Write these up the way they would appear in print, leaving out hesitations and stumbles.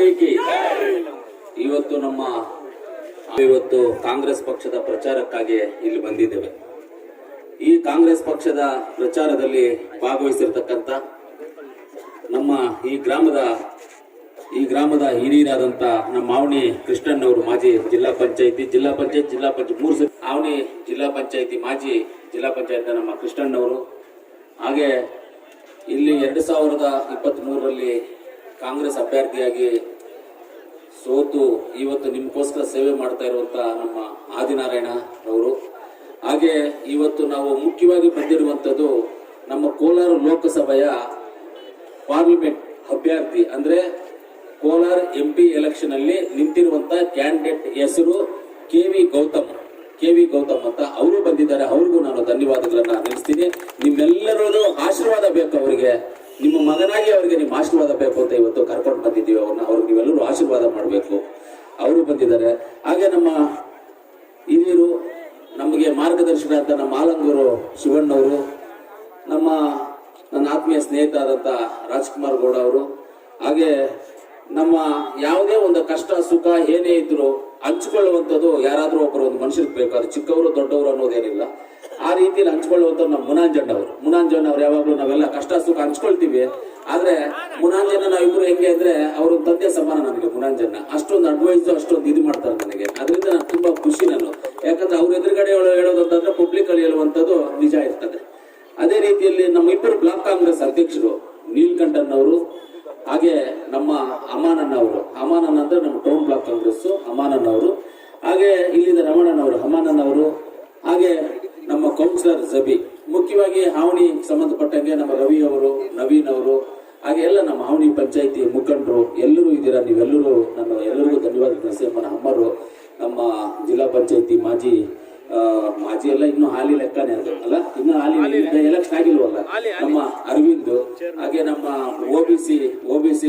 Party ಕಿ. ಇವತ್ತು ಕಾಂಗ್ರೆಸ್ ಪಕ್ಷದ ಪ್ರಚಾರಕ್ಕಾಗಿ ಇಲ್ಲಿ ಬಂದಿದ್ದೇವೆ. ಈ ಕಾಂಗ್ರೆಸ್ ಪಕ್ಷದ ಪ್ರಚಾರದಲ್ಲಿ ಭಾಗವಹಿಸಿರ್ತಕ್ಕಂಥ ನಮ್ಮ ಈ ಗ್ರಾಮದ ಹಿರಿಯರಾದಂತ ನಮ್ಮ ಆವಣಿ ಕೃಷ್ಣಣ್ಣವರು, ಮಾಜಿ ಜಿಲ್ಲಾ ಪಂಚಾಯತಿ ಆವಣಿ ಜಿಲ್ಲಾ ಪಂಚಾಯತಿ ಮಾಜಿ ಜಿಲ್ಲಾ ಪಂಚಾಯತ್ ನಮ್ಮ ಕೃಷ್ಣಣ್ಣವರು, ಹಾಗೆ ಇಲ್ಲಿ 2023ರಲ್ಲಿ ಕಾಂಗ್ರೆಸ್ ಅಭ್ಯರ್ಥಿಯಾಗಿ ಸೋತು ಇವತ್ತು ನಿಮ್ಗೋಸ್ಕರ ಸೇವೆ ಮಾಡ್ತಾ ಇರುವಂತ ನಮ್ಮ ಆದಿನಾರಾಯಣ ಅವರು, ಹಾಗೆ ಇವತ್ತು ನಾವು ಮುಖ್ಯವಾಗಿ ಬಂದಿರುವಂತದ್ದು ನಮ್ಮ ಕೋಲಾರ ಲೋಕಸಭೆಯ ಪಾರ್ಲಿಮೆಂಟ್ ಅಭ್ಯರ್ಥಿ ಅಂದ್ರೆ ಕೋಲಾರ MP ಎಲೆಕ್ಷನ್ ಅಲ್ಲಿ ನಿಂತಿರುವಂತ ಕ್ಯಾಂಡಿಡೇಟ್ ಹೆಸರು ಕೆ.ವಿ. ಗೌತಮ್ ಅಂತ ಅವರು ಬಂದಿದ್ದಾರೆ. ಅವ್ರಿಗೂ ನಾನು ಧನ್ಯವಾದಗಳನ್ನ ತಿಳಿಸ್ತೀನಿ. ನಿಮ್ಮೆಲ್ಲರದು ಆಶೀರ್ವಾದ ಬೇಕು ಅವರಿಗೆ, ನಿಮ್ಮ ಮಗನಾಗಿ ಅವರಿಗೆ ನಿಮ್ಮ ಆಶೀರ್ವಾದ ಬೇಕು ಅಂತ ಇವತ್ತು ಕರ್ಕೊಂಡು ಬಂದಿದ್ದೀವಿ ಅವ್ರನ್ನ. ಅವ್ರಿಗೆ ನೀವೆಲ್ಲರೂ ಆಶೀರ್ವಾದ ಮಾಡಬೇಕು. ಅವರು ಬಂದಿದ್ದಾರೆ. ಹಾಗೆ ನಮ್ಮ ಹಿರಿಯರು, ನಮಗೆ ಮಾರ್ಗದರ್ಶನ ಅಂತ ನಮ್ಮ ಆಲಂಗೂರು ಶಿವಣ್ಣವರು, ನನ್ನ ಆತ್ಮೀಯ ಸ್ನೇಹಿತ ಆದಂತ ರಾಜ್ಕುಮಾರ್ ಗೌಡ ಅವರು, ಹಾಗೆ ನಮ್ಮ ಯಾವುದೇ ಒಂದು ಕಷ್ಟ ಸುಖ ಏನೇ ಇದ್ರು ಹಂಚ್ಕೊಳ್ಳುವಂಥದ್ದು ಯಾರಾದ್ರೂ ಒಬ್ಬರು ಒಂದು ಮನುಷ್ಯರಿಗೆ ಬೇಕು. ಅದು ಚಿಕ್ಕವರು ದೊಡ್ಡವರು ಅನ್ನೋದೇನಿಲ್ಲ. ಆ ರೀತಿಯಲ್ಲಿ ಹಂಚ್ಕೊಳ್ಳುವಂಥ ನಮ್ಮ ಮುನಾಂಜಣ್ಣ ಅವ್ರು ಯಾವಾಗಲೂ ನಾವೆಲ್ಲ ಕಷ್ಟ ಸುಖ ಹಂಚ್ಕೊಳ್ತೀವಿ. ಆದ್ರೆ ಮುನಾಂಜಣ್ಣ ನಾವಿಬ್ರು ಹೆಂಗೆ ಅಂದ್ರೆ ಅವ್ರ ತಂದೆ ಸಮಾನ ನನಗೆ. ಮುನಾಂಜಣ್ಣ ಅಷ್ಟೊಂದು ಅಡ್ವೈಸ್ ಅಷ್ಟೊಂದು ಇದು ಮಾಡ್ತಾರೆ ನನಗೆ. ಅದರಿಂದ ನಾನು ತುಂಬಾ ಖುಷಿ ನಾನು. ಯಾಕಂದ್ರೆ ಅವ್ರ ಎದುರುಗಡೆ ಹೇಳೋದಂತಂದ್ರೆ ಪಬ್ಲಿಕ್ ಅಲ್ಲಿ ಹೇಳುವಂಥದ್ದು ನಿಜ ಇರ್ತದೆ. ಅದೇ ರೀತಿಯಲ್ಲಿ ನಮ್ಮ ಇಬ್ಬರು ಬ್ಲಾಕ್ ಕಾಂಗ್ರೆಸ್ ಅಧ್ಯಕ್ಷರು ನೀಲ್ಕಂಠನ್ ಅವರು, ಹಾಗೆ ನಮ್ಮ ಅಮಾನಣ್ಣ ಅಂದ್ರೆ ನಮ್ಮ ಟೌನ್ ಬ್ಲಾಕ್ ಕಾಂಗ್ರೆಸ್ ಅಮಾನಣ್ಣ ಅವರು, ಹಾಗೆ ಇಲ್ಲಿಂದ ಅಮಾನಣ್ಣ ಅವರು, ಹಾಗೆ ನಮ್ಮ ಕೌನ್ಸಿಲರ್ ಜಬಿ, ಮುಖ್ಯವಾಗಿ ಆವಣಿ ಸಂಬಂಧಪಟ್ಟಂಗೆ ನಮ್ಮ ರವಿ ಅವರು, ನವೀನ್ ಅವರು, ಹಾಗೆ ಎಲ್ಲ ನಮ್ಮ ಆವಣಿ ಪಂಚಾಯತಿ ಮುಖಂಡರು ಎಲ್ಲರೂ ಇದ್ದೀರಾ. ನೀವೆಲ್ಲರೂ ಎಲ್ಲರಿಗೂ ಧನ್ಯವಾದ ತಿಳಿಸಿ. ನಮ್ಮ ಅಮ್ಮರು, ನಮ್ಮ ಜಿಲ್ಲಾ ಪಂಚಾಯತಿ ಮಾಜಿ ಎಲ್ಲ ಇನ್ನೂ ಹಾಲಿ ಲೆಕ್ಕನೇ ಅದು ಅಲ್ಲ, ಇನ್ನು ಹಾಲಿ ಎಲೆಕ್ಷನ್ ಆಗಿಲ್ವಲ್ಲ. ನಮ್ಮ ಅರವಿಂದ್, ಹಾಗೆ ನಮ್ಮ OBC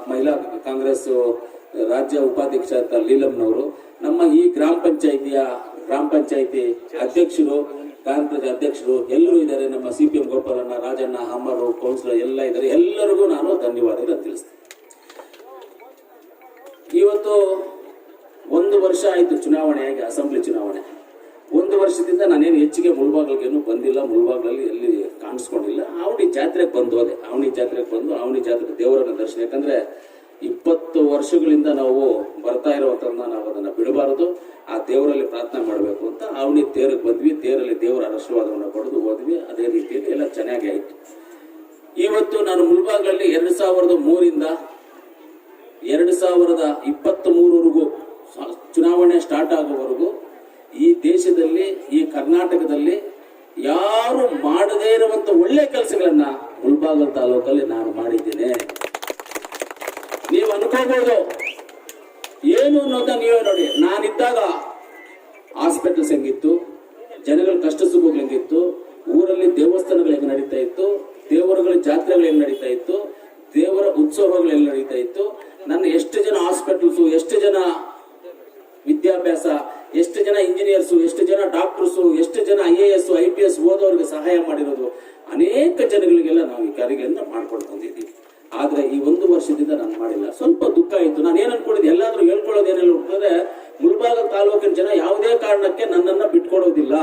ಮಹಿಳಾ ಕಾಂಗ್ರೆಸ್ ರಾಜ್ಯ ಉಪಾಧ್ಯಕ್ಷ ಅಂತ ಲೀಲಮ್ನವರು, ನಮ್ಮ ಈ ಗ್ರಾಮ ಪಂಚಾಯತಿ ಅಧ್ಯಕ್ಷರು, ಅಧ್ಯಕ್ಷರು ಎಲ್ಲರೂ ಇದ್ದಾರೆ. ನಮ್ಮ CPM ಗೋಪಾಲಣ್ಣ, ರಾಜಣ್ಣ, ಅಮ್ಮರು, ಕೌನ್ಸಿಲರ್ ಎಲ್ಲ ಇದ್ದಾರೆ. ಎಲ್ಲರಿಗೂ ನಾನು ಧನ್ಯವಾದಗಳನ್ನು ತಿಳಿಸ್ತೇನೆ. ಇವತ್ತು 1 ವರ್ಷ ಆಯ್ತು ಚುನಾವಣೆಯಾಗಿ, ಅಸೆಂಬ್ಲಿ ಚುನಾವಣೆ. 1 ವರ್ಷದಿಂದ ನಾನೇನು ಹೆಚ್ಚಿಗೆ ಮುಳ್ಬಾಗ್ಲಿಗೇನು ಬಂದಿಲ್ಲ, ಮುಳ್ಬಾಗ್ಲಲ್ಲಿ ಎಲ್ಲಿ ಕಾಣಿಸ್ಕೊಂಡಿಲ್ಲ. ಆವಣಿ ಜಾತ್ರೆಗೆ ಬಂದು ಆವಣಿ ಜಾತ್ರೆ ದೇವರನ್ನ ದರ್ಶನ. ಯಾಕಂದ್ರೆ 20 ವರ್ಷಗಳಿಂದ ನಾವು ಬರ್ತಾ ಇರುವಂತನ್ನ ನಾವು ಅದನ್ನ ಬಿಡಬಾರದು, ಆ ದೇವರಲ್ಲಿ ಪ್ರಾರ್ಥನೆ ಮಾಡಬೇಕು ಅಂತ ಆವಣಿ ತೇರಿಗೆ ಬಂದ್ವಿ. ತೇರಲ್ಲಿ ದೇವರ ಆಶೀರ್ವಾದವನ್ನು ಪಡೆದು ಹೋದ್ವಿ. ಅದೇ ರೀತಿಯಲ್ಲಿ ಎಲ್ಲ ಚೆನ್ನಾಗಿ ಆಯ್ತು. ಇವತ್ತು ನಾನು ಮುಳ್ಬಾಗ್ಲಲ್ಲಿ 2003ರಿಂದ 2023ವರೆಗೂ ಚುನಾವಣೆ ಸ್ಟಾರ್ಟ್ ಆಗುವವರೆಗೂ ಈ ದೇಶದಲ್ಲಿ, ಈ ಕರ್ನಾಟಕದಲ್ಲಿ ಯಾರು ಮಾಡದೇ ಇರುವಂತ ಒಳ್ಳೆ ಕೆಲಸಗಳನ್ನ ಮುಳ್ಬಾಗಲ್ ತಾಲೂಕಲ್ಲಿ ನಾನು ಮಾಡಿದ್ದೇನೆ. ನೀವು ಅನ್ಕೋಬಹುದು ಏನು ಅನ್ನೋದನ್ನ ನೀವೇ ನೋಡಿ. ನಾನಿದ್ದಾಗ ಹಾಸ್ಪಿಟಲ್ಸ್ ಹೆಂಗಿತ್ತು, ಜನಗಳ ಕಷ್ಟ ಸುಖಗಳು ಹೆಂಗಿತ್ತು, ಊರಲ್ಲಿ ದೇವಸ್ಥಾನಗಳು ಹೆಂಗ್ ನಡೀತಾ ಇತ್ತು, ದೇವರುಗಳ ಜಾತ್ರೆಗಳು ಹೆಂಗ್ ನಡೀತಾ ಇತ್ತು, ದೇವರ ಉತ್ಸವಗಳು ಹೆಂಗ್ ನಡೀತಾ ಇತ್ತು, ನನ್ನ ಎಷ್ಟು ಜನ ಹಾಸ್ಪಿಟಲ್ಸ್, ಎಷ್ಟು ಜನ ವಿದ್ಯಾಭ್ಯಾಸ, ಎಷ್ಟು ಜನ ಇಂಜಿನಿಯರ್ಸು, ಎಷ್ಟು ಜನ ಡಾಕ್ಟರ್ಸು, ಎಷ್ಟು ಜನ IAS IPS ಓದೋರಿಗೆ ಸಹಾಯ ಮಾಡಿರೋದು ಅನೇಕ ಜನಗಳಿಗೆಲ್ಲ ನಾವು ಈ ಕಾರ್ಯಗಳಿಂದ ಮಾಡ್ಕೊಂಡು ಬಂದಿದ್ದೀವಿ. ಆದ್ರೆ ಈ 1 ವರ್ಷದಿಂದ ನಾನು ಮಾಡಿಲ್ಲ. ಸ್ವಲ್ಪ ದುಃಖ ಆಯ್ತು. ನಾನು ಏನ್ ಅನ್ಕೊಂಡಿದ್ದೆ, ಎಲ್ಲಾದ್ರೂ ಹೇಳ್ಕೊಳ್ಳೋದೇನೆಲ್ಲ ಹೋಗ್ತದೆ, ಮುಳ್ಬಾಗಲ್ ತಾಲೂಕಿನ ಜನ ಯಾವುದೇ ಕಾರಣಕ್ಕೆ ನನ್ನನ್ನ ಬಿಟ್ಕೊಡೋದಿಲ್ಲ.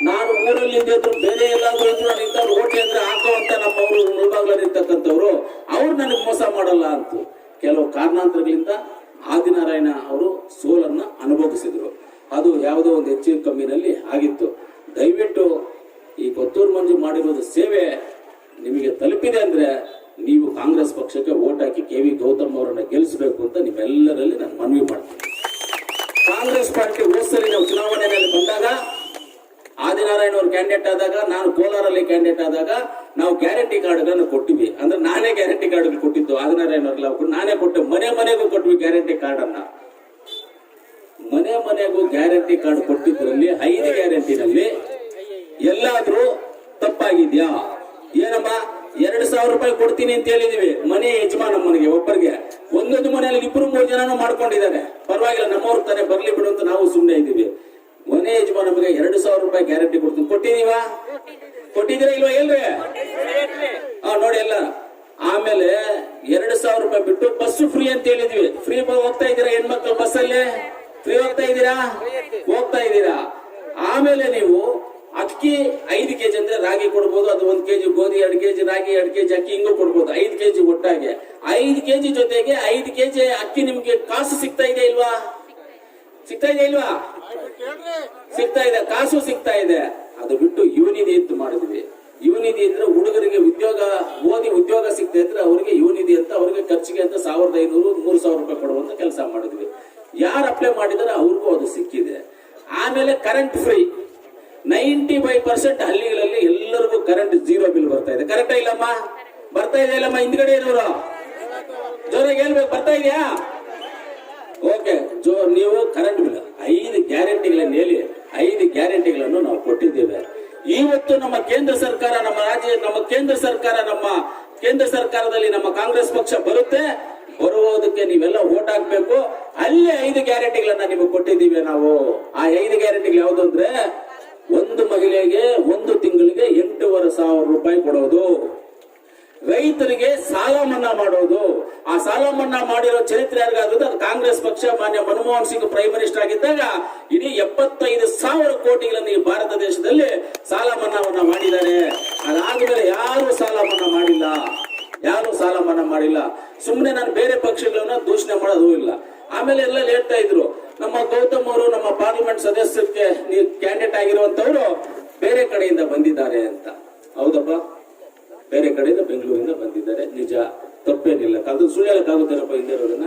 ನಾನು ಊರಲ್ಲಿ ಇದ್ದಿದ್ರು, ಬೇರೆ ಎಲ್ಲಾದ್ರೂ ಇದ್ರು, ನಾನು ಇಂಥವ್ರು ಓಟಿ ಅಂದ್ರೆ ಹಾಕುವಂತ ನಮ್ಮವರು ಮುಳ್ಬಾಗ್ಲಲ್ಲಿ ಇರ್ತಕ್ಕಂಥವ್ರು, ಅವ್ರು ನನಗೆ ಮೋಸ ಮಾಡಲ್ಲ ಅಂತ ಕೆಲವು ಕಾರಣಾಂತರಗಳಿಂದ ಆದಿನಾರಾಯಣ ಅವರು ಸೋಲನ್ನ ಅನುಭವಿಸಿದ್ರು. ಅದು ಯಾವುದೋ ಒಂದು ಹೆಚ್ಚಿನ ಕಮ್ಮಿನಲ್ಲಿ ಆಗಿತ್ತು. ದಯವಿಟ್ಟು ಈ ಕೊತ್ತೂರು ಮಂಜು ಮಾಡಿರೋದು ಸೇವೆ ನಿಮಗೆ ತಲುಪಿದೆ ಅಂದ್ರೆ ನೀವು ಕಾಂಗ್ರೆಸ್ ಪಕ್ಷಕ್ಕೆ ವೋಟ್ ಹಾಕಿ ಕೆ.ವಿ. ಗೌತಮ್ ಅವರನ್ನ ಗೆಲ್ಲಿಸಬೇಕು ಅಂತ ನಿಮ್ಮೆಲ್ಲರಲ್ಲಿ ನಾನು ಮನವಿ ಮಾಡ್ತೀನಿ. ಕಾಂಗ್ರೆಸ್ ಪಾರ್ಟಿ ಹೋದ್ಸಲಿ ನಾವು ಚುನಾವಣೆಯಲ್ಲಿ ಬಂದಾಗ, ಆದಿನಾರಾಯಣ ಅವರು ಕ್ಯಾಂಡಿಡೇಟ್ ಆದಾಗ, ನಾನು ಕೋಲಾರಲ್ಲಿ ಕ್ಯಾಂಡಿಡೇಟ್ ಆದಾಗ ನಾವು ಗ್ಯಾರಂಟಿ ಕಾರ್ಡ್ಗಳನ್ನು ಕೊಟ್ಟಿವಿ. ಅಂದ್ರೆ ನಾನೇ ಗ್ಯಾರಂಟಿ ಕಾರ್ಡ್ ಕೊಟ್ಟಿದ್ದು, ಆದಿನಾರಾಯಣ ಅವ್ರಲ್ಲ ನಾನೇ ಕೊಟ್ಟು ಮನೆಗೂ ಕೊಟ್ವಿ ಗ್ಯಾರಂಟಿ ಕಾರ್ಡ್ ಅನ್ನ. ಮನೆಗೂ ಗ್ಯಾರಂಟಿ ಕಾರ್ಡ್ ಕೊಟ್ಟಿದ್ರಲ್ಲಿ 5 ಗ್ಯಾರಂಟಿನಲ್ಲಿ ಎಲ್ಲಾದ್ರೂ ತಪ್ಪಾಗಿದ್ಯಾ? ಏನಮ್ಮ 2,000 ರೂಪಾಯಿ ಕೊಡ್ತೀನಿ ಅಂತ ಹೇಳಿದೀವಿ ಮನೆ ಯಜಮಾನ ಮನೆಗೆ ಒಬ್ಬರಿಗೆ. ಒಂದೊಂದು ಮನೆಯಲ್ಲಿ 2-3 ಜನನು ಮಾಡ್ಕೊಂಡಿದ್ದಾರೆ. ಪರವಾಗಿಲ್ಲ, ನಮ್ಮವ್ರ ತಾನೇ ಬರ್ಲಿ ಬಿಡು ಅಂತ ನಾವು ಸುಮ್ಮನೆ ಇದ್ದೀವಿ. ಮನೆ ಯಜಮಾನ ನಮಗೆ 2,000 ರೂಪಾಯಿ ಗ್ಯಾರಂಟಿ ಕೊಡ್ತೀನಿ. ಕೊಟ್ಟಿದೀವಾ? ಕೊಟ್ಟಿದ್ದೀರಾ ಇಲ್ವಾ? ಎಲ್ರಿ ನೋಡಿ, ಎಲ್ಲ ಆಮೇಲೆ 2,000 ರೂಪಾಯಿ ಬಿಟ್ಟು ಬಸ್ ಫ್ರೀ ಅಂತ ಹೇಳಿದ್ವಿ. ಫ್ರೀ ಹೋಗ್ತಾ ಇದ್ದೀರಾ ಹೆಣ್ಮಕ್ಳು ಬಸ್ಸಲ್ಲಿ? ಫ್ರೀ ಹೋಗ್ತಾ ಇದ್ದೀರಾ? ಆಮೇಲೆ ನೀವು ಅಕ್ಕಿ 5 ಕೆಜಿ ಅಂದ್ರೆ ರಾಗಿ ಕೊಡ್ಬೋದು, ಅದು 1 ಕೆಜಿ ಗೋಧಿ, 2 ಕೆಜಿ ರಾಗಿ, 2 ಕೆಜಿ ಅಕ್ಕಿ ಹಿಂಗೂ ಕೊಡ್ಬೋದು. 5 ಕೆಜಿ ಒಟ್ಟಾಗಿ 5 ಕೆಜಿ ಜೊತೆಗೆ 5 ಕೆಜಿ ಅಕ್ಕಿ ನಿಮ್ಗೆ ಕಾಸು ಸಿಗ್ತಾ ಇದೆ ಇಲ್ವಾ? ಸಿಗ್ತಾ ಇದೆ, ಕಾಸು ಸಿಗ್ತಾ ಇದೆ. ಅದು ಬಿಟ್ಟು ಯುವನಿಧಿ ಅಂತ ಮಾಡಿದ್ವಿ. ಯುವನಿಧಿ ಅಂದ್ರೆ ಹುಡುಗರಿಗೆ ಉದ್ಯೋಗ ಸಿಗ್ತಾ ಇದ್ರೆ ಅವರಿಗೆ ಯುವನಿಧಿ ಅಂತ, ಅವರಿಗೆ ಖರ್ಚಿಗೆ ಅಂತ 1,500 3,000 ರೂಪಾಯಿ ಕೊಡುವಂತ ಕೆಲಸ ಮಾಡಿದ್ವಿ. ಯಾರು ಅಪ್ಲೈ ಮಾಡಿದಾರೆ ಅವ್ರಿಗೂ ಅದು ಸಿಕ್ಕಿದೆ. ಆಮೇಲೆ ಕರೆಂಟ್ ಫ್ರೀ 95% ಹಳ್ಳಿಗಳಲ್ಲಿ ಎಲ್ಲರಿಗೂ ಕರೆಂಟ್ 0 ಬಿಲ್ ಬರ್ತಾ ಇದೆ. ಕರೆಕ್ಟಾ ಇಲ್ಲಮ್ಮ? ಬರ್ತಾ ಇದೆ ಇಲ್ಲಮ್ಮ? ಹಿಂದ್ಗಡೆ ಇರೋರು ಜೋರಾಗಿ ಹೇಳ್ಬೇಕು, ಬರ್ತಾ ಇದೆಯಾ? ಓಕೆ, ನೀವು ಕರೆಂಟ್ ಬಿಲ್ 5 ಗ್ಯಾರಂಟಿಗಳನ್ನು ಹೇಳಿ 5 ಗ್ಯಾರಂಟಿಗಳನ್ನು ನಾವು ಕೊಟ್ಟಿದ್ದೇವೆ. ಇವತ್ತು ನಮ್ಮ ಕೇಂದ್ರ ಸರ್ಕಾರ, ನಮ್ಮ ಕೇಂದ್ರ ಸರ್ಕಾರದಲ್ಲಿ ನಮ್ಮ ಕಾಂಗ್ರೆಸ್ ಪಕ್ಷ ಬರುವುದಕ್ಕೆ ನೀವೆಲ್ಲ ಓಟ್ ಹಾಕ್ಬೇಕು. ಅಲ್ಲಿ 5 ಗ್ಯಾರಂಟಿಗಳನ್ನ ನಿಮಗೆ ಕೊಟ್ಟಿದ್ದೀವಿ ನಾವು. ಆ 5 ಗ್ಯಾರಂಟಿಗಳು ಯಾವುದು ಅಂದ್ರೆ, ಒಂದು ಮಹಿಳೆಗೆ 1 ತಿಂಗಳಿಗೆ 8,500 ರೂಪಾಯಿ ಕೊಡೋದು, ರೈತರಿಗೆ ಸಾಲ ಮನ್ನಾ ಮಾಡೋದು. ಆ ಸಾಲ ಮನ್ನಾ ಮಾಡಿರೋ ಚರಿತ್ರೆ ಯಾರಿಗಾದ್ರೂ ಅದು ಕಾಂಗ್ರೆಸ್ ಪಕ್ಷ. ಮಾನ್ಯ ಮನಮೋಹನ್ ಸಿಂಗ್ ಪ್ರೈಮ್ ಮಿನಿಸ್ಟರ್ ಆಗಿದ್ದಾಗ ಇಡೀ 75,000 ಕೋಟಿಗಳನ್ನು ಈ ಭಾರತ ದೇಶದಲ್ಲಿ ಸಾಲ ಮನ್ನಾವನ್ನ ಮಾಡಿದ್ದಾರೆ. ಅದಾದ್ಮೇಲೆ ಯಾರು ಸಾಲ ಮನ್ನಾ ಮಾಡಿಲ್ಲ. ಸುಮ್ಮನೆ ನಾನು ಬೇರೆ ಪಕ್ಷಗಳನ್ನ ದೂಷಣೆ ಮಾಡೋದು ಇಲ್ಲ. ಆಮೇಲೆ ಎಲ್ಲ ಹೇಳ್ತಾ ಇದ್ರು, ನಮ್ಮ ಗೌತಮ್ ಅವರು ನಮ್ಮ ಪಾರ್ಲಿಮೆಂಟ್ ಸದಸ್ಯಕ್ಕೆ ಕ್ಯಾಂಡಿಡೇಟ್ ಆಗಿರುವಂತವ್ರು ಬೇರೆ ಕಡೆಯಿಂದ ಬಂದಿದ್ದಾರೆ ಅಂತ. ಹೌದಪ್ಪ, ಬೇರೆ ಕಡೆಯಿಂದ ಬೆಂಗಳೂರಿಂದ ಬಂದಿದ್ದಾರೆ, ನಿಜ, ತಪ್ಪೇನಿಲ್ಲ. ಅದು ಸುಳ್ಳು ಹೇಳಕ್ಕಾಗುತ್ತೇನಪ್ಪ ಹಿಂದೆ ಇರೋದನ್ನ?